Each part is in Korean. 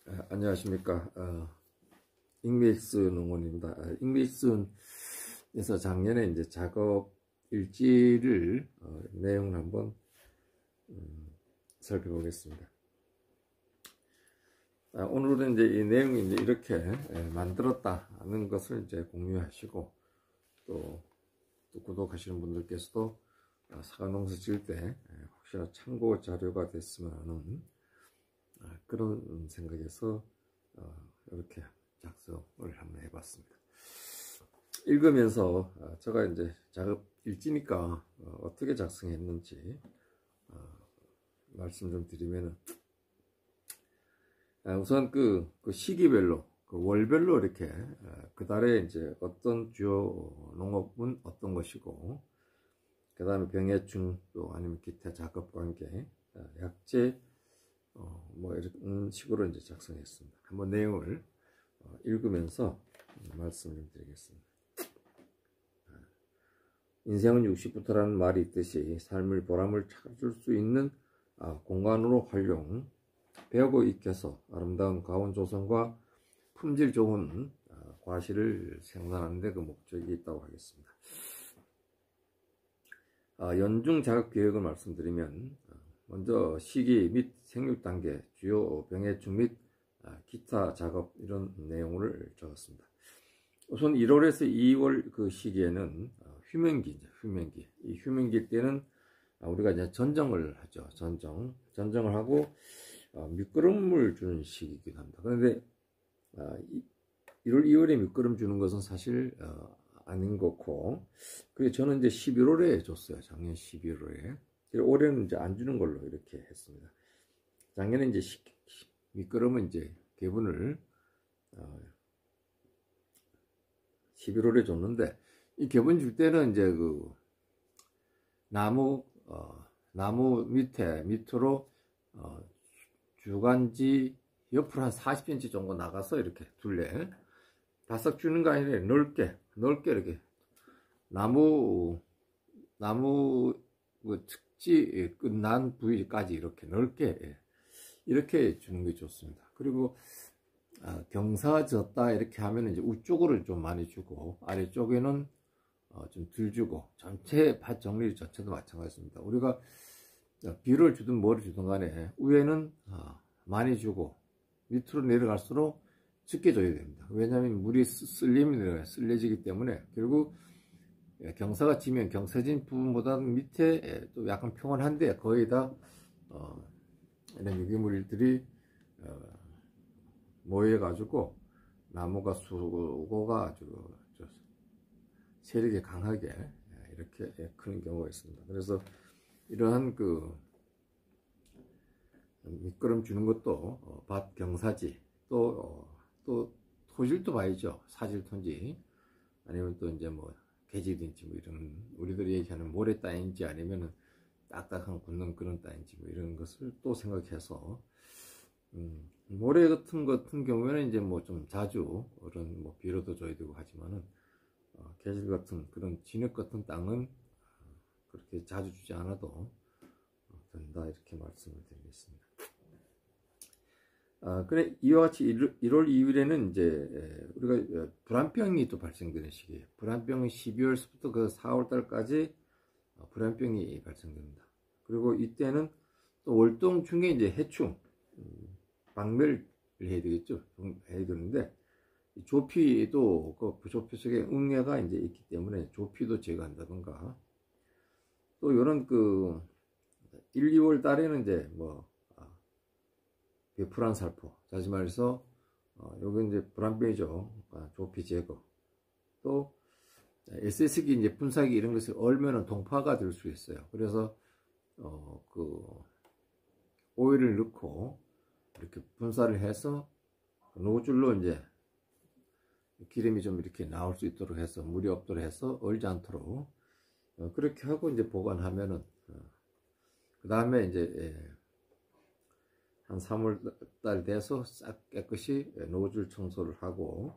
안녕하십니까. 잉메익스 농원입니다. 잉메익스에서 작년에 이제 작업 일지를 내용을 한번 살펴보겠습니다. 오늘은 이제 이 내용이 이제 이렇게 만들었다는 것을 이제 공유하시고 또 구독하시는 분들께서도 사과농사 지을 때 혹시나 참고 자료가 됐으면 하는 그런 생각에서 이렇게 작성을 한번 해봤습니다. 읽으면서 제가 이제 작업 일지니까 어떻게 작성했는지 말씀 좀 드리면은, 우선 그 시기별로 월별로 이렇게 그 달에 이제 어떤 주요 농업은 어떤 것이고, 그 다음에 병해충 또 아니면 기타 작업 관계, 약재 뭐 이런 식으로 이제 작성했습니다. 한번 내용을 읽으면서 말씀을 드리겠습니다. 인생은 60부터라는 말이 있듯이 삶의 보람을 찾을 수 있는 공간으로 활용, 배우고 익혀서 아름다운 가온 조성과 품질 좋은 과실을 생산하는 데 그 목적이 있다고 하겠습니다. 연중 작업 계획을 말씀드리면, 먼저 시기 및 생육 단계, 주요 병해충 및 기타 작업 이런 내용을 적었습니다. 우선 1월에서 2월 그 시기에는 휴면기죠. 휴면기. 이 휴면기 때는 우리가 이제 전정을 하죠. 전정을 하고 밑거름을 주는 시기이기도 합니다. 그런데 1월, 2월에 밑거름 주는 것은 사실 아닌 거고, 그래서 저는 이제 11월에 줬어요. 작년 11월에. 올해는 이제 안 주는 걸로 이렇게 했습니다. 작년에 이제 밑거름은 이제 개분을 11월에 줬는데, 이 개분 줄 때는 이제 그 나무 밑으로 주간지 옆으로 한 40cm 정도 나가서 이렇게 둘레 바싹 주는 거 아니라 넓게 이렇게 나무 그 특지 끝난 부위까지 이렇게 넓게 이렇게 주는 게 좋습니다. 그리고 경사 졌다 이렇게 하면 이제 우쪽으로 좀 많이 주고, 아래쪽에는 좀 덜 주고, 전체 밭 정리 전체도 마찬가지입니다. 우리가 비를 주든 뭐를 주든 간에 위에는 많이 주고 밑으로 내려갈수록 적게 줘야 됩니다. 왜냐하면 물이 쓸려지기 때문에 결국 경사가 지면 경사진 부분보다 밑에 또 약간 평온한데 거의 다 이런 유기물들이 모여가지고 나무가 수고가 아주 세력이 강하게 이렇게 크는 경우가 있습니다. 그래서 이러한 그 밑거름 주는 것도 밭 경사지 또 토질도 봐야죠. 사질토인지 아니면 또 이제 뭐 개질인지 뭐 이런 우리들이 얘기하는 모래 땅인지 아니면은 딱딱한 굳는 그런 땅인지 뭐 이런 것을 또 생각해서 모래 같은 경우에는 이제 뭐 좀 자주 그런 뭐 비료도 줘야 되고 하지만은 개질 같은 그런 진흙 같은 땅은 그렇게 자주 주지 않아도 된다 이렇게 말씀을 드리겠습니다. 그래 이와 같이 1월 2일에는 이제 우리가 불안병이 또 발생되는 시기예요. 불안병은 12월부터 그 4월달까지 불안병이 발생됩니다. 그리고 이때는 또 월동 중에 이제 해충 박멸을 해야 되겠죠. 해야 되는데 조피도 그 조피 속에 응애가 이제 있기 때문에 조피도 제거한다던가, 또 이런 그 1, 2월 달에는 이제 뭐 베프란살포, 다시 말해서 요건 이제 불안병이죠. 조피 제거. 또 SS기 이제 분사기 이런 것을 얼면은 동파가 될 수 있어요. 그래서 그 오일을 넣고 이렇게 분사를 해서 노즐로 이제 기름이 좀 이렇게 나올 수 있도록 해서 물이 없도록 해서 얼지 않도록 그렇게 하고 이제 보관하면은 그 다음에 이제 한 3월달 돼서 싹 깨끗이 노즐 청소를 하고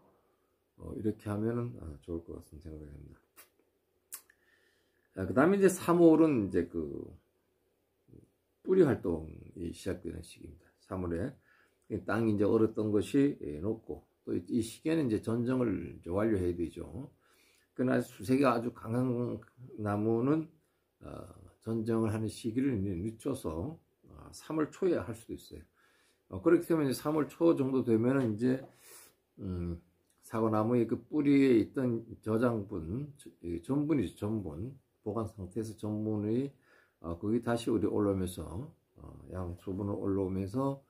이렇게 하면은 좋을 것 같은 생각이 듭니다. 그 다음에 이제 3월은 이제 그 뿌리 활동이 시작되는 시기입니다. 3월에 땅이 이제 얼었던 것이 녹고, 또 이 시기에는 이제 전정을 이제 완료해야 되죠. 그러나 수색이 아주 강한 나무는 전정을 하는 시기를 늦춰서 3월 초에 할 수도 있어요. 그렇게 되면 이제 3월 초 정도 되면은 이제 사과나무의 그 뿌리에 있던 저장분, 전분이죠, 전분. 보관 상태에서 전분이 거기 다시 올라오면서 양 수분을 올라오면서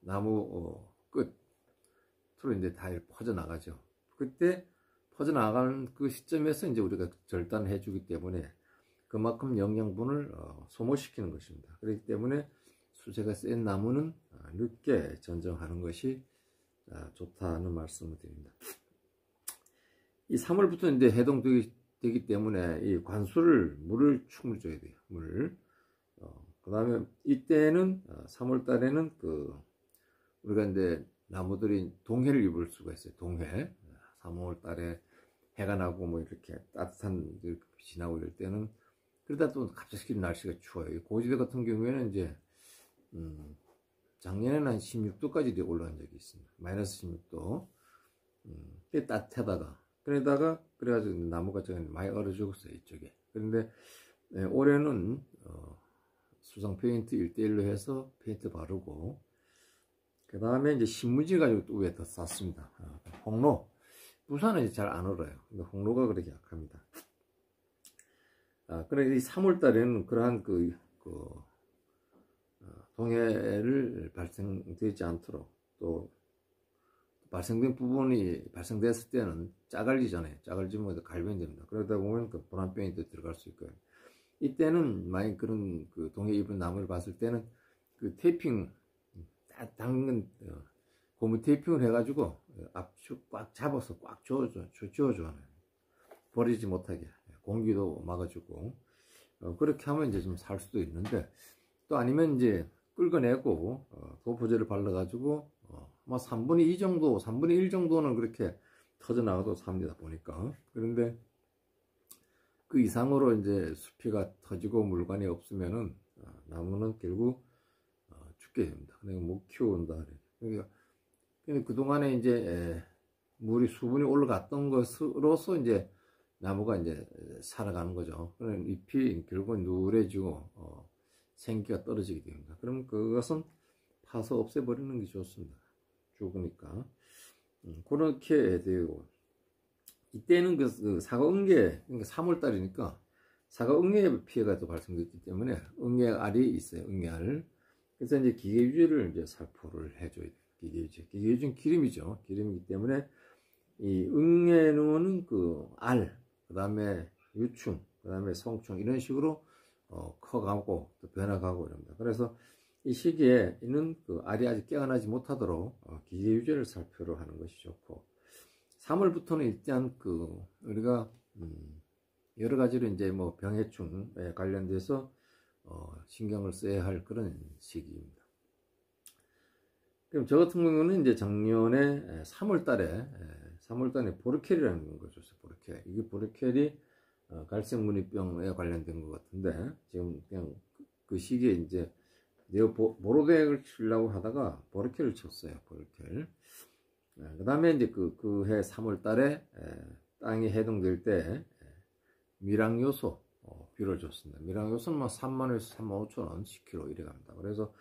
나무 끝으로 이제 다 퍼져나가죠. 그때 퍼져나가는 그 시점에서 이제 우리가 절단을 해주기 때문에 그만큼 영양분을 소모시키는 것입니다. 그렇기 때문에 수세가 센 나무는 늦게 전정하는 것이 좋다는 말씀을 드립니다. 이 3월부터 이제 해동되기 때문에 이 물을 충분히 줘야 돼요. 그 다음에 이때는 3월 달에는 우리가 이제 나무들이 동해를 입을 수가 있어요. 동해. 3월 달에 해가 나고 뭐 이렇게 따뜻한 빛이 나고 이럴 때는, 그러다 또 갑자기 날씨가 추워요. 고지대 같은 경우에는 이제 작년에는 한 16도까지 올라간 적이 있습니다. 마이너스 16도. 따뜻하다가 그래가지고 나무가 많이 얼어 죽었어요, 이쪽에. 그런데 올해는 수성 페인트 1:1로 해서 페인트 바르고, 그 다음에 이제 신문지 가지고 또 위에 더 쌌습니다. 홍로. 부산은 이제 잘 안 얼어요. 근데 홍로가 그렇게 약합니다. 그래, 이 3월 달에는 그러한 동해를 발생되지 않도록, 또 발생된 부분이 발생됐을 때는 짜갈리잖아요. 짜갈리면 갈변이 됩니다. 그러다 보면 불안병이 또 들어갈 수 있고요. 이때는 만약 그런 동해 입은 나무를 봤을 때는 테이핑 당근 고무 테이핑을 해가지고 압축 꽉 잡아서 꽉 조어줘요. 버리지 못하게 공기도 막아주고, 그렇게 하면 이제 좀 살 수도 있는데, 또 아니면 이제 긁어내고 도포제를 발라가지고 아마 3분의 2 정도, 3분의 1 정도는 그렇게 터져나가도 삽니다, 보니까. 그런데 그 이상으로 이제 수피가 터지고 물관이 없으면은 나무는 결국 죽게 됩니다. 그러니까 못 키운다. 그러니까 그동안에 이제 수분이 올라갔던 것으로서 이제 나무가 이제 살아가는 거죠. 그럼 잎이 결국은 누래지고 생기가 떨어지게 됩니다. 그럼 그것은 파서 없애버리는 게 좋습니다. 죽으니까. 그렇게 되고, 이때는 사과응계, 그러니까 3월달이니까 사과응계 피해가 또 발생됐기 때문에 응애알이 있어요. 응애알. 그래서 이제 기계유지를 이제 살포를 해줘야 돼요. 기계유지는 기름이죠. 기름이기 때문에 이 응애는 알, 그 다음에 유충, 그 다음에 성충, 이런 식으로 커가고 또 변화가고 이럽니다. 그래서 이 시기에는 알이 아직 깨어나지 못하도록 기계유지를 살포를 하는 것이 좋고, 3월부터는 일단 우리가 여러 가지로 이제 뭐 병해충에 관련돼서 신경을 써야 할 그런 시기입니다. 그럼 저 같은 경우는 이제 작년에 3월달에 보르켈이라는 걸 줬어요. 보르켈. 이게 보르켈이 갈색무늬병에 관련된 것 같은데, 지금 그냥 그 시기에 이제 모로덱을 치려고 하다가 보르켈을 쳤어요. 보르켈. 그 다음에 이제 해 3월달에 땅이 해동될 때 미량요소 비료를 줬습니다. 미량요소는 30,000원에서 35,000원 10kg 이래 갑니다. 그래서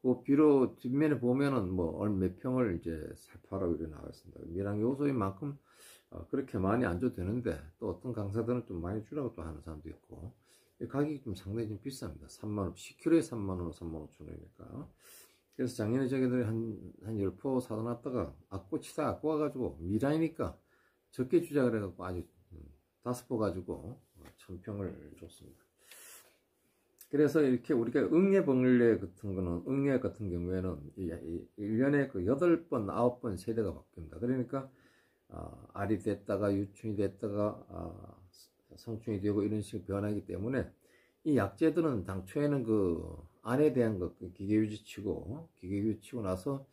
그 비료 뒷면에 보면은 몇 평을 이제 살포하라고 이렇게 나와 있습니다. 미량요소인 만큼 그렇게 많이 안 줘도 되는데, 또 어떤 강사들은 좀 많이 주라고 또 하는 사람도 있고, 가격이 좀 상당히 좀 비쌉니다. 3만원, 10kg에 3만원, 35,000원이니까. 그래서 작년에 저희들이 한 10포 사다 놨다가 꽃이 다 갖고 와가지고 미라이니까 적게 주자 그래갖고 아주 5포 가지고 1000평을 줬습니다. 그래서 이렇게 우리가 응애벌레 같은 경우에는 1년에 8번, 9번 세대가 바뀝니다. 그러니까 알이 됐다가 유충이 됐다가 성충이 되고 이런 식으로 변하기 때문에, 이 약재들은 당초에는 안에 대한 기계유지 치고 나서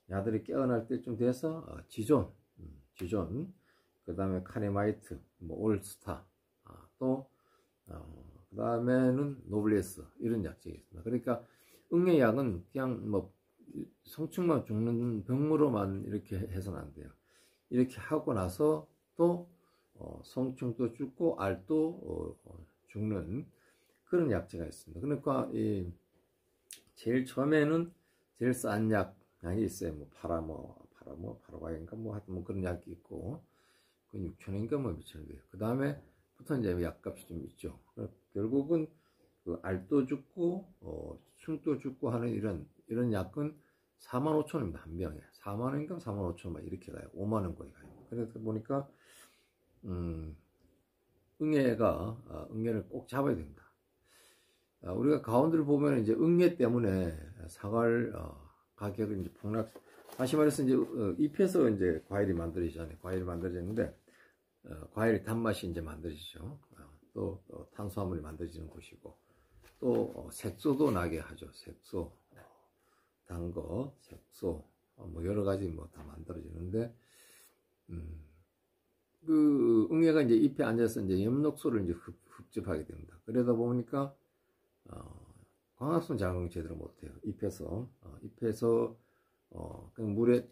야들이 깨어날 때쯤 돼서 지존, 그 다음에 카네마이트, 올스타, 또 그 다음에는 노블레스, 이런 약재가 있습니다. 그러니까 응애약은 그냥 성충만 죽는 병으로만 이렇게 해서는 안 돼요. 이렇게 하고 나서 또 성충도 죽고 알도 죽는 그런 약재가 있습니다. 그러니까 제일 처음에는 제일 싼 약이 있어요. 뭐 파라과인가 뭐 하여튼 뭐 그런 약이 있고 그 6,000원인가 뭐 몇천 원이에요. 그 다음에부터 이제 약값이 좀 있죠. 결국은 그 알도 죽고 충도 죽고 하는 이런 약은 45,000원입니다. 한 병에 4만원인가 45,000원 막 이렇게 가요. 5만원 거의 가요. 그래서 보니까 응애를 꼭 잡아야 됩니다. 우리가 가운데를 보면 이제 응애 때문에 사과를 가격이 이제 폭락. 다시 말해서 이제 잎에서 이제 과일이 만들어지잖아요. 과일이 만들어지는데 과일 단맛이 이제 만들어지죠. 또 탄수화물이 만들어지는 곳이고 또 색소도 나게 하죠. 색소, 단 거, 색소 뭐 여러 가지 뭐 다 만들어지는데 그 응애가 이제 잎에 앉아서 이제 엽록소를 이제 흡집하게 됩니다. 그러다 보니까 광합성 작용을 제대로 못해요. 잎에서 그냥 물에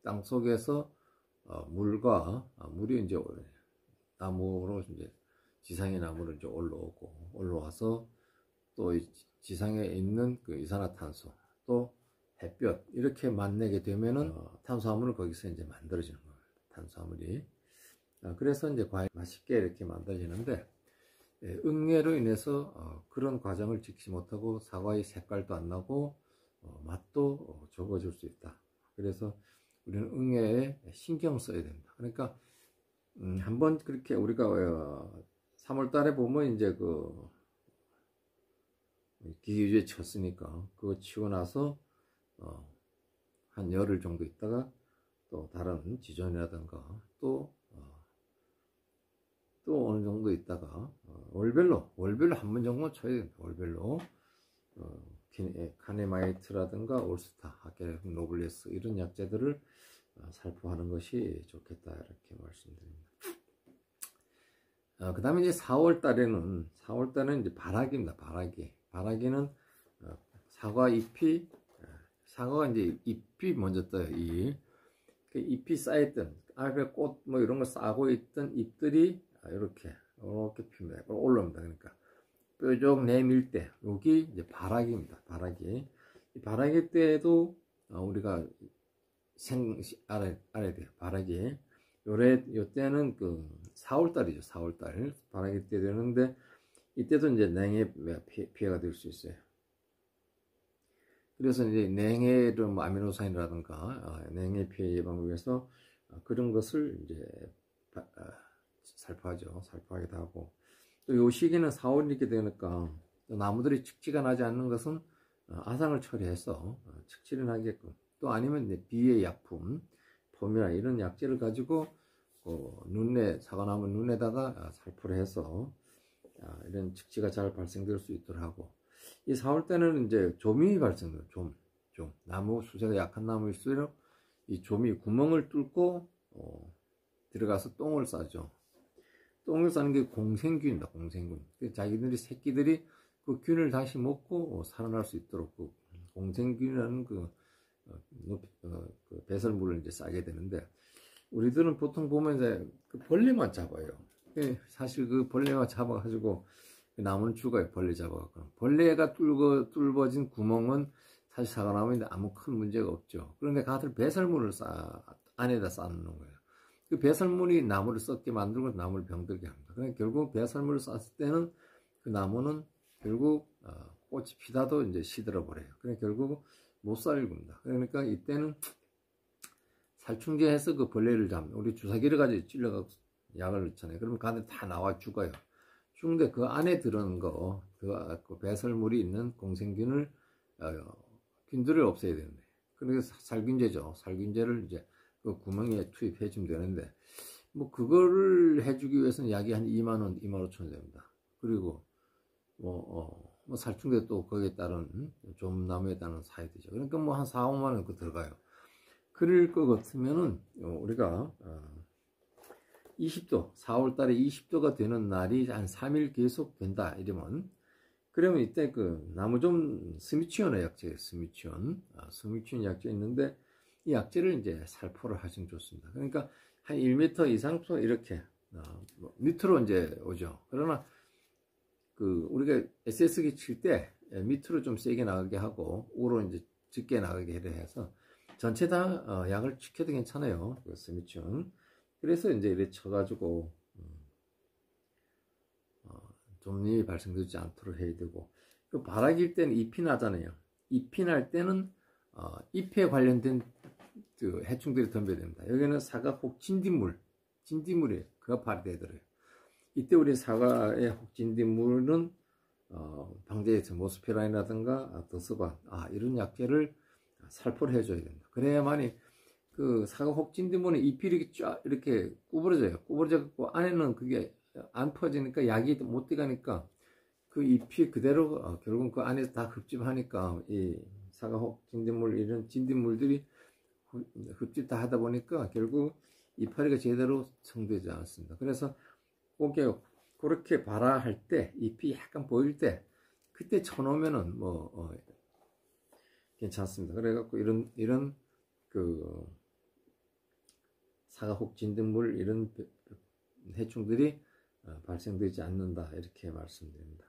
땅 속에서 물이 이제 나무로 이제 지상의 나무로 이제 올라와서 또 지상에 있는 그 이산화탄소 또 햇볕 이렇게 만나게 되면은 탄수화물을 거기서 이제 만들어지는 거예요. 탄수화물이. 그래서 이제 과일 맛있게 이렇게 만들어지는데 응애로 인해서 그런 과정을 지키지 못하고 사과의 색깔도 안 나고 맛도 적어질 수 있다. 그래서 우리는 응애에 신경 써야 됩니다. 그러니까 한번 그렇게 우리가 3월 달에 보면 이제 그 기계주에 쳤으니까 그거 치고 나서 한 열흘 정도 있다가 또 다른 지존이라든가 또 어느 정도 있다가 월별로 한 번 정도 쳐야 됩니다. 월별로 카네마이트라든가 올스타, 아케네tum 노블레스 이런 약재들을 살포하는 것이 좋겠다 이렇게 말씀드립니다. 그 다음에 이제 4월 달에는 이제 바라기입니다. 바라기는 사과가 이제 잎이 먼저 떠요. 잎이 쌓였던 앞에 꽃 뭐 이런 거 싸고 있던 잎들이 이렇게 핍니다. 올라옵니다. 그러니까 뾰족 내밀 때 여기 이제 바라기입니다. 이 바라기 때도 우리가 알아야 돼요. 바라기 요때는 그 4월달이죠. 4월달 바라기 때 되는데 이때도 이제 냉해 피해가 될 수 있어요. 그래서 이제 냉해를 뭐 아미노산이라든가 냉해 피해 예방을 위해서 그런 것을 이제 살포하기도 하고 또 요 시기는 4월 이렇게 되니까 나무들이 측지가 나지 않는 것은 아상을 처리해서 측지를 하게끔 또 아니면 이제 비의 약품 폼이나 이런 약재를 가지고 사과나무 눈에다가 살포를 해서 이런 측지가 잘 발생될 수 있도록 하고 이 4월 때는 이제 조미 발생돼요. 나무 수세가 약한 나무일수록 이 조미 구멍을 뚫고 들어가서 똥을 싸죠. 똥을 싸는 게 공생균입니다. 공생균. 새끼들이 그 균을 다시 먹고 살아날 수 있도록 그 공생균이라는 그 배설물을 이제 싸게 되는데 우리들은 보통 보면 이제 그 벌레만 잡아요. 사실 그 벌레만 잡아가지고 나무는 죽어요. 벌레 잡아갖고. 벌레가 뚫어진 구멍은 사실 사과나무인데 아무 큰 문제가 없죠. 그런데 가들 배설물을 안에다 쌓는 거예요. 그 배설물이 나무를 썩게 만들고 나무를 병들게 합니다. 그러니까 결국 배설물을 쌌을 때는 그 나무는 결국 꽃이 피다도 이제 시들어 버려요. 그러니까 결국 못 살립니다. 그러니까 이때는 살충제해서 그 벌레를 잡는 우리 주사기를 가지고 찔러서 약을 넣잖아요. 그러면 그 안에 다 나와 죽어요. 죽는데 그 안에 들어있는 그 배설물이 있는 공생균을 균들을 없애야 되는데 그래서 살균제죠. 살균제를 이제 그 구멍에 투입해 주면 되는데 뭐 그거를 해주기 위해서는 약이 한 2만원, 2만 5천 원 됩니다. 그리고 뭐 살충제 또 거기에 따른 좀나무에 따른 사야 되죠. 그러니까 뭐 한 4, 5만 원 그 들어가요. 그럴 것 같으면은 우리가 20도 4월 달에 20도가 되는 날이 한 3일 계속 된다 이러면 그러면 이때 그 나무 좀 스미치온의 약재예요. 스미치온 약재 있는데 이 약재를 이제 살포를 하시면 좋습니다. 그러니까 한 1m 이상부터 이렇게 밑으로 이제 오죠. 그러나 그 우리가 SS기 칠 때 밑으로 좀 세게 나가게 하고 우로 이제 짙게 나가게 해서 전체 다 약을 치켜도 괜찮아요. 그 스미치온. 그래서 이제 이렇게 쳐가지고 좀이 발생되지 않도록 해야 되고, 그 발악일 때는 잎이 나잖아요. 잎이 날 때는 잎에 관련된 그 해충들이 덤벼야 됩니다. 여기는 사과 혹 진딧물이에요. 그가 발휘되더라고요. 이때 우리 사과의 혹 진딧물은 방제에서 모스페라인이라든가 더스반 이런 약재를 살포를 해줘야 됩니다. 그래야만이 그 사과 혹 진딧물은 잎이 이렇게 쫙 이렇게 구부러져요. 구부러져갖고 안에는 그게 안 퍼지니까 약이 못 들어가니까 그 잎이 그대로 결국은 그 안에서 다 흡집하니까 이 사과 혹 진딧물 이런 진딧물들이 흡집 다 하다 보니까 결국 이파리가 제대로 성되지 않습니다. 그래서 그게 그렇게 발화할 때 잎이 약간 보일 때 그때 쳐놓으면은 괜찮습니다. 그래갖고 이런 그 사과 혹 진딧물 이런 해충들이 발생되지 않는다 이렇게 말씀드립니다.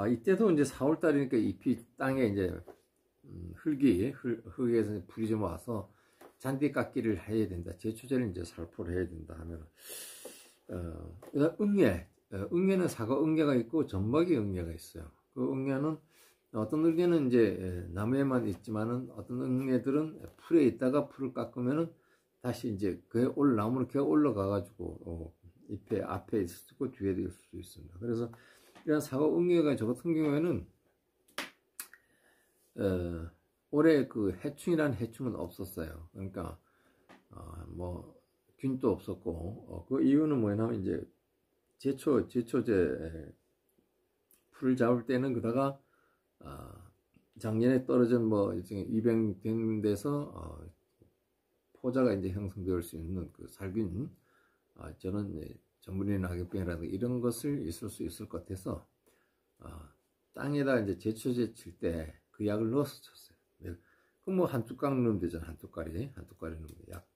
이때도 이제 4월달이니까 잎이 땅에 이제 흙에서 불이 좀 와서 잔디 깎기를 해야 된다. 제초제를 이제 살포를 해야 된다 하면 응애는 사과 응애가 있고 점막이 응애가 있어요. 그 응애는 어떤 응애는 이제 나무에만 있지만은 어떤 응애들은 풀에 있다가 풀을 깎으면은 다시 이제 나무로 기어 올라가 가지고 잎에 앞에 있을 수 있고 뒤에도 있을 수 있습니다. 그래서 이런 사과 응애가 저 같은 경우에는 올해 그 해충이라는 해충은 없었어요. 그러니까 균도 없었고 그 이유는 뭐냐면 이제 제초제 풀을 잡을 때는 그다가 작년에 떨어진 200된 데서 포자가 이제 형성될 수 있는 그 살균 저는 전분이 낙엽병이라든가 이런 것을 있을 수 있을 것 같아서 땅에다 이제 제초제 칠 때 그 약을 넣어서 쳤어요. 그럼 한 뚜껑 넣으면 되잖아. 한 뚜껑이 넣으면 약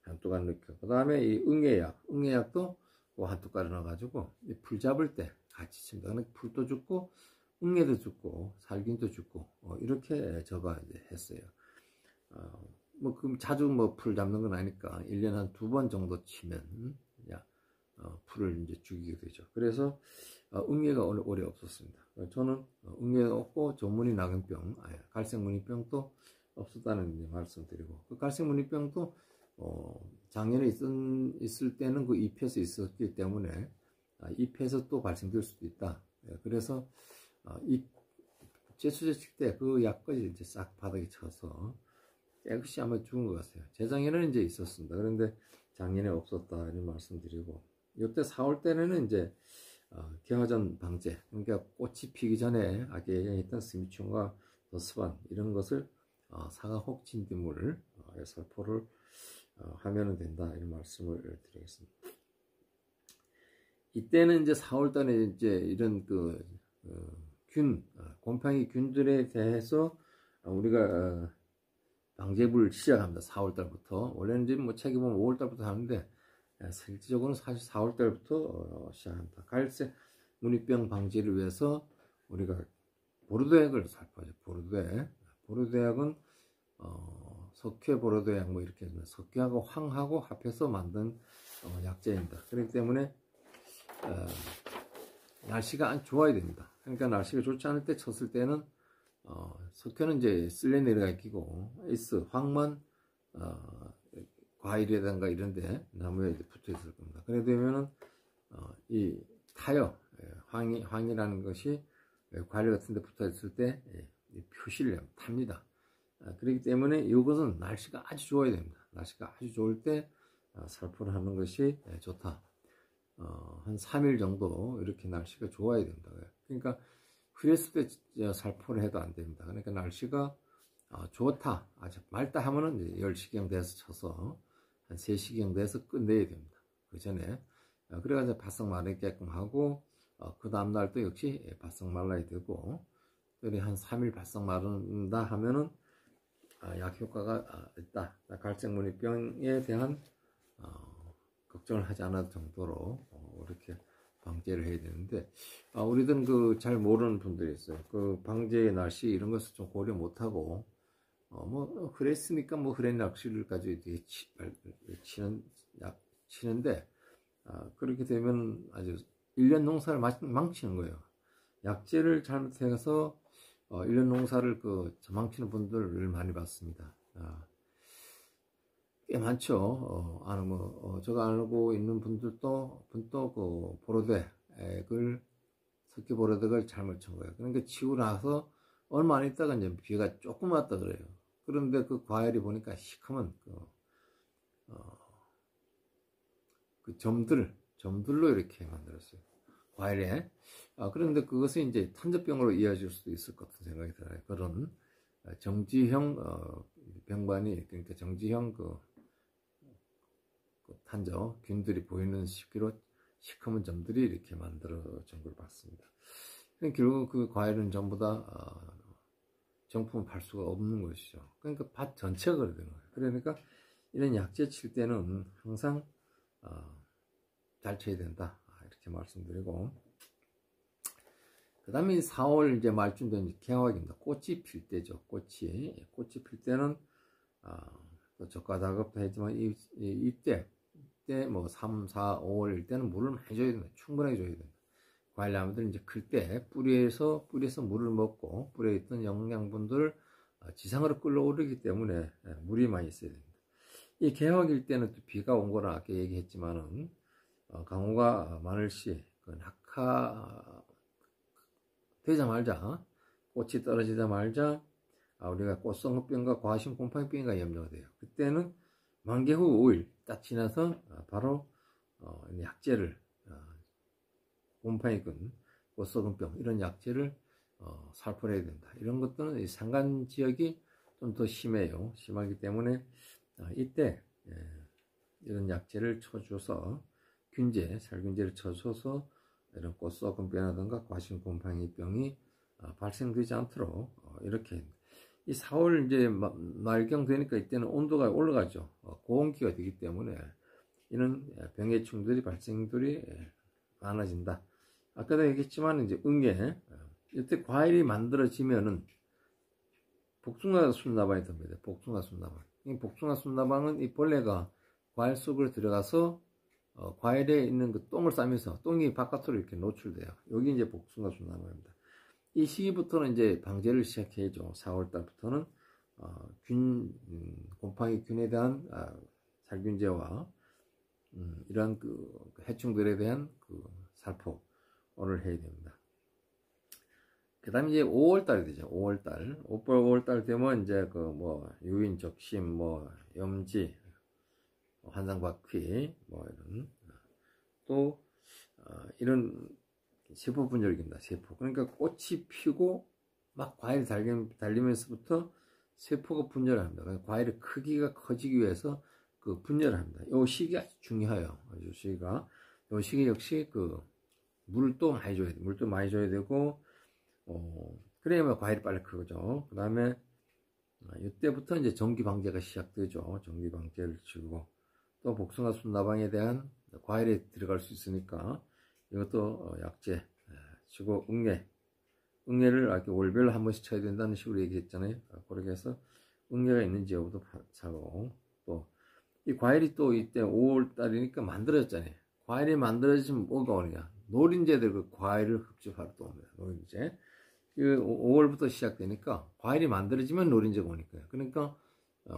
한 뚜껑 넣고 그 다음에 이 응애약도 한 뚜껑 넣어가지고 풀 잡을 때 같이 칩니다. 그러니까 풀도 죽고 응애도 죽고 살균도 죽고 이렇게 저가 이제 했어요. 그럼 자주 풀 잡는 건 아니까 1년에 한 2번 정도 치면 풀을 이제 죽이게 되죠. 그래서 응애가 오래 없었습니다. 저는 응애가 없고 전문이 낙연병, 갈색무늬병도 없었다는 말씀드리고, 그 갈색무늬병도 작년에 있을 때는 그 잎에서 있었기 때문에 잎에서 또 발생될 수도 있다. 그래서 잎 제초제 칠 때 그 약까지 이제 싹 바닥에 쳐서 깨끗이 아마 죽은 것 같아요. 재작년에는 이제 있었습니다. 그런데 작년에 없었다 이런 말씀드리고, 이때 4월 때는 이제 개화전 방제, 그러니까 꽃이 피기 전에 아기에 있던 스미충과 더스반 이런 것을 사과 혹 진딧물 살포를 하면 된다 이런 말씀을 드리겠습니다. 이때는 이제 4월 달에 이제 이런 곰팡이 균들에 대해서 우리가 방제부를 시작합니다. 4월 달부터. 원래는 이제 책에 보면 5월 달부터 하는데 실질적으로는 사실 4월 달부터 시작합니다. 갈색 무늬병 방지를 위해서 우리가 보르도약을 살포하죠. 보르도약은 석회 보르도약 이렇게 석회하고 황하고 합해서 만든 약재입니다. 그렇기 때문에 날씨가 안 좋아야 됩니다. 그러니까 날씨가 좋지 않을 때 쳤을 때는 석회는 이제 쓸려 내려가 끼고 황만 과일이라든가 이런데 나무에 붙어 있을 겁니다. 그래 되면은 이 타요. 황이라는 것이 과일 같은 데 붙어 있을 때 표시를 탑니다. 그렇기 때문에 이것은 날씨가 아주 좋아야 됩니다. 날씨가 아주 좋을 때 살포를 하는 것이 좋다. 한 3일 정도 이렇게 날씨가 좋아야 됩니다. 그러니까 흐렸을 때 살포를 해도 안 됩니다. 그러니까 날씨가 좋다, 아주 맑다 하면은 10시경 돼서 쳐서 한 3시경 돼서 끝내야 됩니다. 그 전에. 그래가지고 바싹 마르게끔 하고, 그 다음날 또 역시 바싹 말라야 되고, 또 한 3일 바싹 마른다 하면은 약 효과가 있다. 갈색무늬병에 대한 걱정을 하지 않을 정도로 이렇게 방제를 해야 되는데, 우리들은 그 잘 모르는 분들이 있어요. 그 방제 날씨 이런 것을 좀 고려 못하고, 뭐 그랬으니까 뭐 그런 약실을 가지고 이렇게 치는데, 그렇게 되면 아주 1년 농사를 망치는 거예요. 약재를 잘못해서 1년 농사를 망치는 분들을 많이 봤습니다. 꽤 많죠. 제가 알고 있는 분도 그 보로덱을, 석기 보로덱을 잘못 친 거예요. 그러니까 치고 나서 얼마 안 있다가 이제 비가 조금 왔다 그래요. 그런데 그 과일이 보니까 시커먼 그 점들로 이렇게 만들었어요. 과일에. 그런데 그것이 이제 탄저병으로 이어질 수도 있을 것 같은 생각이 들어요. 그런 정지형 병반이, 그러니까 정지형 그 탄저 균들이 보이는 시기로 시커먼 점들이 이렇게 만들어진 걸 봤습니다. 결국 그 과일은 전부 다 정품을 팔 수가 없는 것이죠. 그러니까 밭 전체가 그러는 거예요. 그러니까 이런 약재 칠 때는 항상 잘 쳐야 된다, 이렇게 말씀드리고, 그 다음에 4월 이제 말쯤 되면 개화기입니다. 꽃이 필 때죠. 꽃이 필 때는 적과 작업도 했지만 이때 뭐 3, 4, 5월일 때는 물을 많이 줘야 된다. 충분하게 줘야 된다. 과일나무들 이제 클 때 뿌리에서 물을 먹고 뿌리에 있던 영양분들을 지상으로 끌어오르기 때문에 물이 많이 있어야 됩니다. 이 개화기일 때는 또 비가 온 거라 아까 얘기했지만은 강우가 많을시 그 낙하 되자마자, 꽃이 떨어지자마자 우리가 꽃성흡병과 과심곰팡이병이 염려가 돼요. 그때는 만개 후 5일 딱 지나서 바로 약재를, 곰팡이균, 꽃소금병 이런 약재를 살포를 해야 된다. 이런 것들은 이 산간 지역이 좀 더 심해요. 심하기 때문에 이때 이런 약재를 쳐줘서 살균제를 쳐줘서 이런 꽃소금병이라든가 과심곰팡이병이 발생되지 않도록 이렇게, 이 4월 이제 말경 되니까 이때는 온도가 올라가죠. 고온기가 되기 때문에 이런 병해충들이 발생들이 많아진다. 아까도 얘기했지만 이제 응애, 이때 과일이 만들어지면은 복숭아 순나방이 됩니다. 복숭아 순나방. 이 복숭아 순나방은 이 벌레가 과일 속으로 들어가서 과일에 있는 그 똥을 싸면서 똥이 바깥으로 이렇게 노출돼요. 여기 이제 복숭아 순나방입니다. 이 시기부터는 이제 방제를 시작해야죠. 4월 달부터는 곰팡이 균에 대한 살균제와 이러한 그 해충들에 대한 그 살포를 해야 됩니다. 그 다음에 이제 5월달이 되죠. 5월달 되면 이제 그 뭐 유인, 적심, 뭐 염지, 환상바퀴, 뭐 이런 또 이런 세포 분열기입니다. 세포. 그러니까 꽃이 피고 막 과일이 달리면서부터 세포가 분열합니다. 그러니까 과일의 크기가 커지기 위해서 그 분열을 합니다. 이 시기가 아주 중요해요. 이 시기 역시 그 물도 많이 줘야 돼. 물도 많이 줘야 되고, 그래야만 과일이 빨리 크죠. 그 다음에 이때부터 이제 전기 방제가 시작되죠. 전기 방제를 치고, 또 복숭아 순나방에 대한 과일에 들어갈 수 있으니까 이것도 약재 치고, 응애를 이렇게 월별로 한 번씩 쳐야 된다는 식으로 얘기했잖아요. 그렇게 해서 응애가 있는지 여부도 사고, 또 이 과일이 또 이때 5월달이니까 만들어졌잖아요. 과일이 만들어지면 뭐가 오느냐, 노린재들 그 과일을 흡집하러 또 옵니다. 노린재. 그 5월부터 시작되니까 과일이 만들어지면 노린재가 오니까요. 그러니까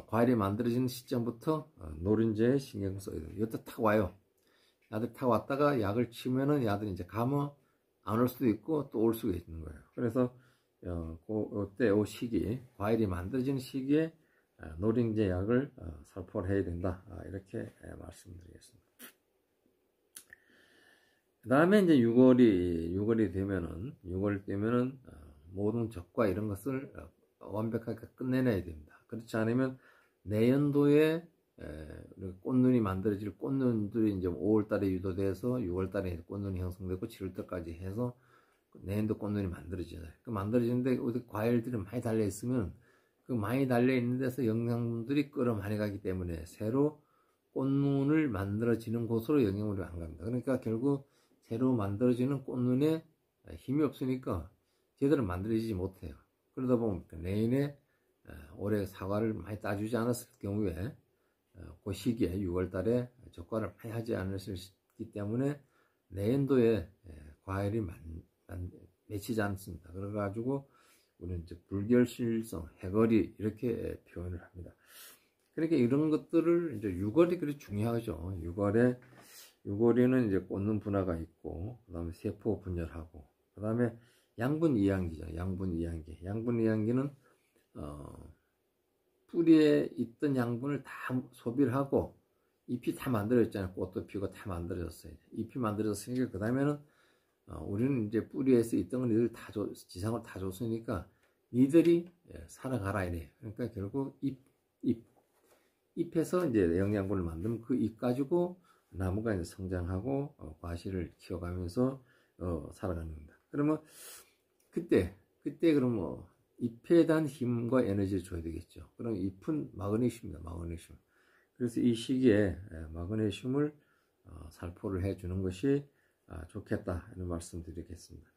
과일이 만들어지는 시점부터 노린재에 신경을 써야 돼요. 이것도 탁 와요. 야들 탁 왔다가 약을 치면은 야들이 이제 감어 안 올 수도 있고 또 올 수가 있는 거예요. 그래서 그때 이 시기, 과일이 만들어지는 시기에 노린재 약을 살포를 해야 된다. 이렇게 말씀드리겠습니다. 그 다음에 이제 6월이 되면은 모든 적과 이런 것을 완벽하게 끝내내야 됩니다. 그렇지 않으면 내연도에 꽃눈이 만들어질 꽃눈들이 이제 5월달에 유도돼서 6월달에 꽃눈이 형성되고 7월달까지 해서 내년도 꽃눈이 만들어지잖아요. 그 만들어지는데 어디 과일들이 많이 달려 있으면 그 많이 달려 있는 데서 영양분들이 끌어 많이 가기 때문에 새로 꽃눈을 만들어지는 곳으로 영양분이 안 갑니다. 그러니까 결국 새로 만들어지는 꽃눈에 힘이 없으니까 제대로 만들어지지 못해요. 그러다 보니까 내년에 올해 사과를 많이 따주지 않았을 경우에 그 시기에 6월달에 적과를 많이 하지 않으셨기 때문에 내년도에 과일이 맺히지 않습니다. 그래가지고 우리는 이제 불결실성, 해거리 이렇게 표현을 합니다. 그러니까 이런 것들을 이제 6월이 그렇게 중요하죠. 6월에는 이제 꽃눈 분화가 있고, 그 다음에 세포 분열하고, 그 다음에 양분 이양기죠. 양분 이양기. 양분 이양기는 뿌리에 있던 양분을 다 소비를 하고 잎이 다 만들어졌잖아요. 꽃도 피고 다 만들어졌어요. 잎이 만들어졌으니까 그 다음에는 우리는 이제 뿌리에서 있던 건 니들 다 지상을 다 줬으니까 니들이 살아가라 이래. 그러니까 결국 잎에서 이제 영양분을 만들면 그 잎 가지고 나무가 이제 성장하고 과실을 키워가면서 살아가는 겁니다. 그러면 그때 그럼 뭐 잎에 대한 힘과 에너지를 줘야 되겠죠. 그럼 잎은 마그네슘입니다. 마그네슘. 그래서 이 시기에 마그네슘을 살포를 해주는 것이 좋겠다 이런 말씀드리겠습니다.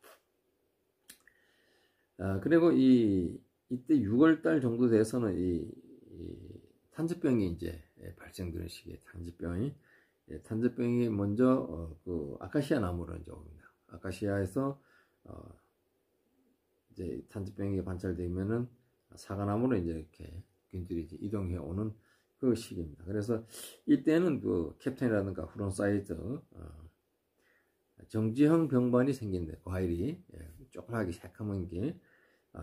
그리고 이때 6월달 정도 돼서는 이 탄저병이 이제 발생되는 시기에 탄저병이 먼저 그 아카시아 나무로 이제 옵니다. 아카시아에서 이제 탄저병이 관찰되면은 사과나무로 이제 이렇게 균들이 이제 이동해 오는 그 시기입니다. 그래서 이때는 그 캡틴이라든가 후론사이드 정지형 병반이 생긴대. 과일이 조그맣게 새까만 게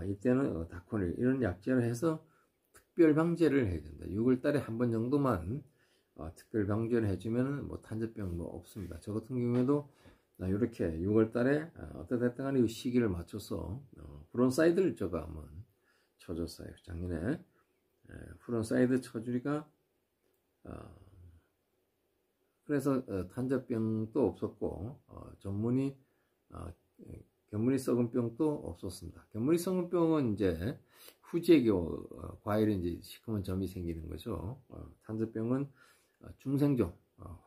이때는 다코닐 이런 약재를 해서 특별 방제를 해야 된다. 6월달에 한 번 정도만 특별 방제를 해주면은 뭐 탄저병 뭐 없습니다. 저 같은 경우에도 이렇게 6월달에 어떻든 간에 이 시기를 맞춰서 후론사이드를 제가 한번 쳐줬어요. 작년에 후론사이드 쳐주니까 그래서 탄저병도 없었고 견문이 썩은 병도 없었습니다. 견문이 썩은 병은 이제 후지에교 과일에 이제 시커먼 점이 생기는 거죠. 탄저병은 중생종,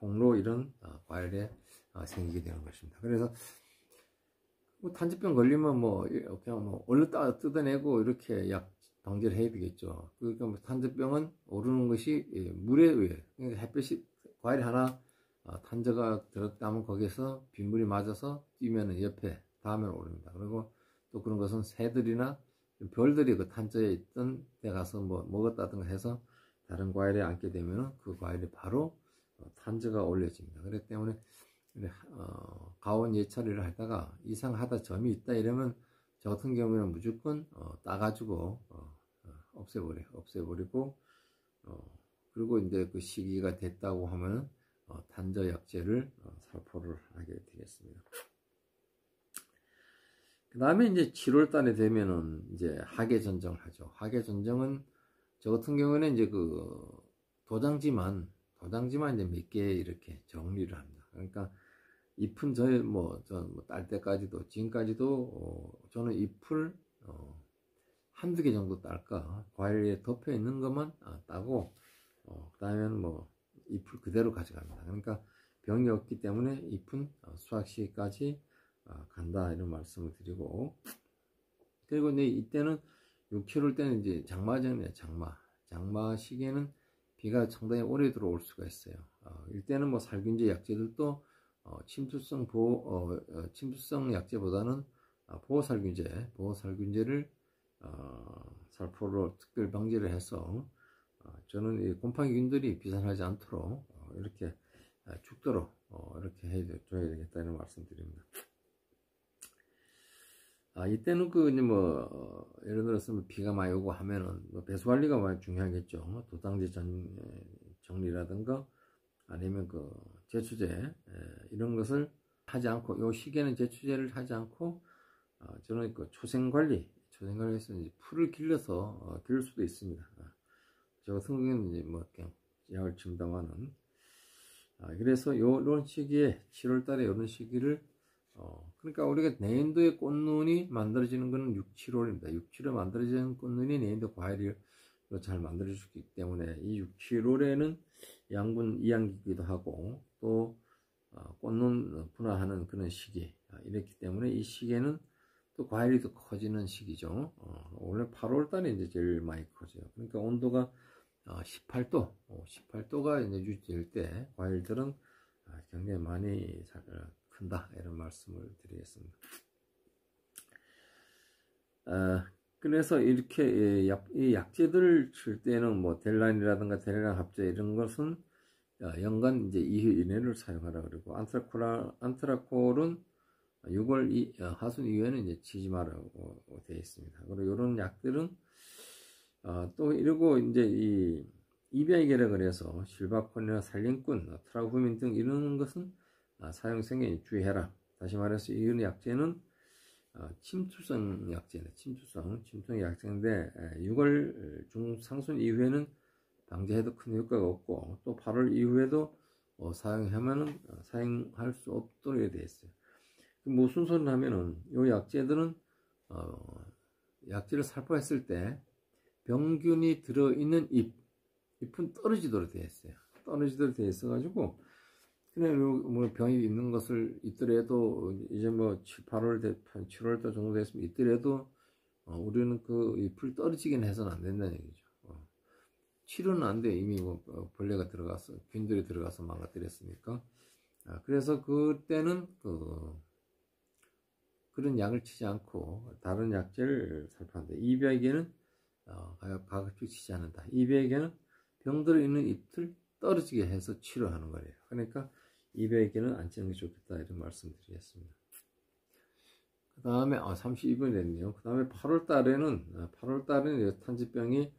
홍로 이런 과일에 생기게 되는 것입니다. 그래서 뭐 탄저병 걸리면 그냥 얼른 뜯어내고 이렇게 약 방제를 해야 되겠죠. 그러니까 뭐 탄저병은 오르는 것이 물에 의해, 그러니까 햇볕이 과일 하나 탄저가 들었다면 거기서 빗물이 맞아서 뛰면은 옆에 다음에 오릅니다. 그리고 또 그런 것은 새들이나 별들이 그 탄저에 있던 데 가서 뭐 먹었다든가 해서 다른 과일에 앉게 되면은 그 과일이 바로 탄저가 올려집니다. 그렇기 때문에 가온 예처리를 하다가 이상하다 점이 있다 이러면 저 같은 경우에는 무조건 따가지고 없애버리고 그리고 이제 그 시기가 됐다고 하면은 탄저 약재를 살포를 하게 되겠습니다. 그 다음에 이제 7월달에 되면은 이제 하계 전정을 하죠. 하계 전정은 저 같은 경우에는 이제 그 도장지만 이제 몇 개 이렇게 정리를 합니다. 그러니까 잎은 딸 때까지도 지금까지도 저는 잎을 한두 개 정도 딸까 과일에 덮여 있는 것만 따고 그 다음에는 뭐 잎을 그대로 가져갑니다. 그러니까 병이 없기 때문에 잎은 수확 시기까지 간다 이런 말씀을 드리고, 그리고 이제 이때는 6, 7월 때는 이제 장마전이에요. 장마 시기에는 비가 상당히 오래 들어올 수가 있어요. 이때는 뭐 살균제 약재들도 침투성 약재보다는 보호살균제를 살포로 특별 방제를 해서 저는 이 곰팡이균들이 비산하지 않도록 이렇게 죽도록 이렇게 해줘야 되겠다는 말씀드립니다. 이때는 예를 들어서 비가 많이 오고 하면은 배수 관리가 많이 중요하겠죠. 도당지 정리라든가 아니면 제초제 이런 것을 하지 않고, 이 시기에는 제초제를 하지 않고 저는 초생 관리에서 이제 풀을 길러서 기를 수도 있습니다. 저 같은 경우에는 이제 그냥 약을 침담하는. 그래서 요런 시기에 7월 달에 요런 시기를 그러니까 우리가 내년도에 꽃눈이 만들어지는 것은 6, 7월입니다. 6, 7월에 만들어지는 꽃눈이 내년도 과일을 잘 만들어주기 때문에 이 6, 7월에는 양분 이양기기도 하고 또 꽃눈 분화하는 그런 시기 이렇기 때문에 이 시기에는 또 과일이 더 커지는 시기죠. 원래 8월 달에 이제 제일 많이 커져요. 그러니까 온도가 18도가 이제 유지될 때 과일들은 굉장히 많이 큰다 이런 말씀을 드리겠습니다. 그래서 이렇게 이 약재들을 칠 때는 뭐 델란이라든가 델란 합재 이런 것은 연간 이제 2회 이내를 사용하라 그러고 안트라콜은 6월 하순 이후에는 이제 치지 말라고 되어 있습니다. 그리고 이런 약들은 또 이러고 이제 이 이비아이겔이라 그래서 실바콘이나 살림꾼, 트라우브민 등 이런 것은 사용성에 주의해라. 다시 말해서 이런 약재는 침투성 약재네. 침투성 약재인데 6월 중상순 이후에는 방제해도 큰 효과가 없고 또 8월 이후에도 사용하면은 사용할 수 없도록 되어 있어요. 무슨 소리를 하면은 이 약재들은 약재를 살포했을 때 병균이 들어있는 잎은 떨어지도록 되어 있어요. 떨어지도록 되어 있어가지고 그냥 뭐 병이 있는 것을 있더라도 이제 뭐 8월 7월 달 정도 됐으면 있더라도 우리는 그 잎을 떨어지긴 해서는 안 된다는 얘기죠. 치료는 안 돼. 이미 뭐 벌레가 들어가서 균들이 들어가서 망가뜨렸으니까. 그래서 그때는 그런 약을 치지 않고 다른 약재를 살포한다. 이비에게는 가급적 치지 않는다. 이비에게는 병들어 있는 잎을 떨어지게 해서 치료하는 거예요. 그러니까 이비에게는 안 치는 게 좋겠다 이런 말씀드리겠습니다. 그 다음에 32분이 됐네요. 그 다음에 8월 달에는 탄저병이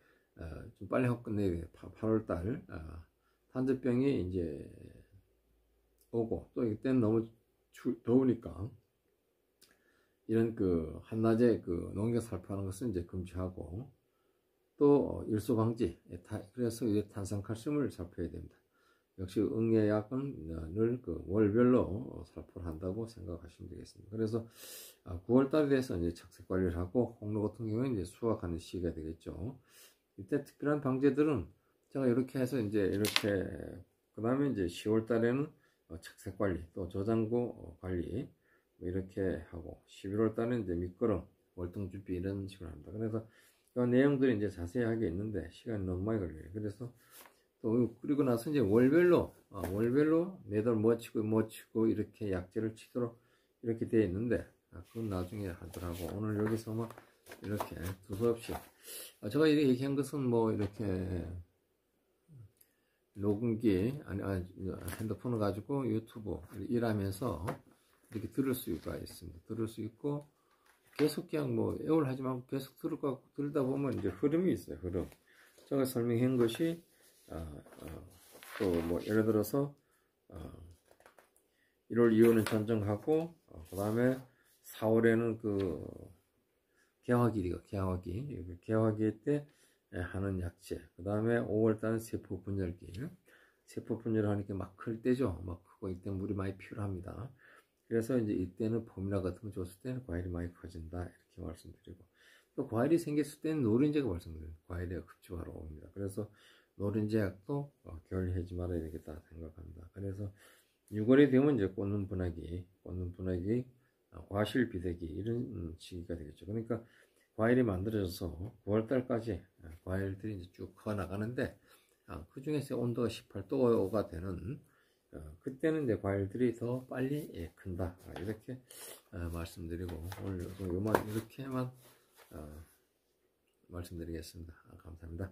좀 빨리 하고 끝내야 돼요. 8월 달 탄저병이 이제 오고 또 이때는 너무 더우니까 이런 한낮에 농약 살포하는 것은 이제 금지하고 또 일소 방지 그래서 이제 탄산칼슘을 살포해야 됩니다. 역시 응애약은 늘 월별로 살포를 한다고 생각하시면 되겠습니다. 그래서 9월 달에 대해서 이제 착색 관리를 하고 홍로 같은 경우는 이제 수확하는 시기가 되겠죠. 이때 특별한 방제들은 제가 이렇게 해서 이제 이렇게 그 다음에 이제 10월 달에는 착색 관리 또 저장고 관리 이렇게 하고 11월 달에는 이제 밑거름 월등 준비 이런 식으로 합니다. 그래서 그 내용들이 이제 자세하게 있는데 시간이 너무 많이 걸려요. 그래서 또 그리고 나서 이제 월별로 매달 뭐 치고 이렇게 약재를 치도록 이렇게 되어 있는데 그건 나중에 하더라고. 오늘 여기서 뭐 이렇게 두서없이 제가 이렇게 얘기한 것은 뭐 이렇게 녹음기 핸드폰을 가지고 유튜브 일하면서 이렇게 들을 수가 있습니다. 들을 수 있고 계속 그냥 뭐 애월하지 말고 계속 들다 보면 이제 흐름이 있어요. 흐름. 제가 설명한 것이 또 뭐 예를 들어서 1월 2월은 전정하고 그 다음에 4월에는 개화기 때 하는 약재, 그 다음에 5월달은 세포 분열기, 세포 분열을 하니까 막 클 때죠. 막 크고 이때 물이 많이 필요합니다. 그래서 이제 이때는 봄이나 같은 거 줬을 때는 과일이 많이 커진다 이렇게 말씀드리고 또 과일이 생겼을 때는 노린재가 발생돼요. 과일이 급증하러 옵니다. 그래서 노린재 약도 게을리하지 말아야 되겠다 생각합니다. 그래서 6월에 되면 이제 꽃눈 분화기, 과실 비대기 이런 시기가 되겠죠. 그러니까 과일이 만들어져서 9월달까지 과일들이 이제 쭉 커 나가는데 그 중에서 온도가 18도가 되는 그때는 이제 과일들이 더 빨리 큰다 이렇게 말씀드리고 오늘 이렇게만 말씀드리겠습니다. 감사합니다.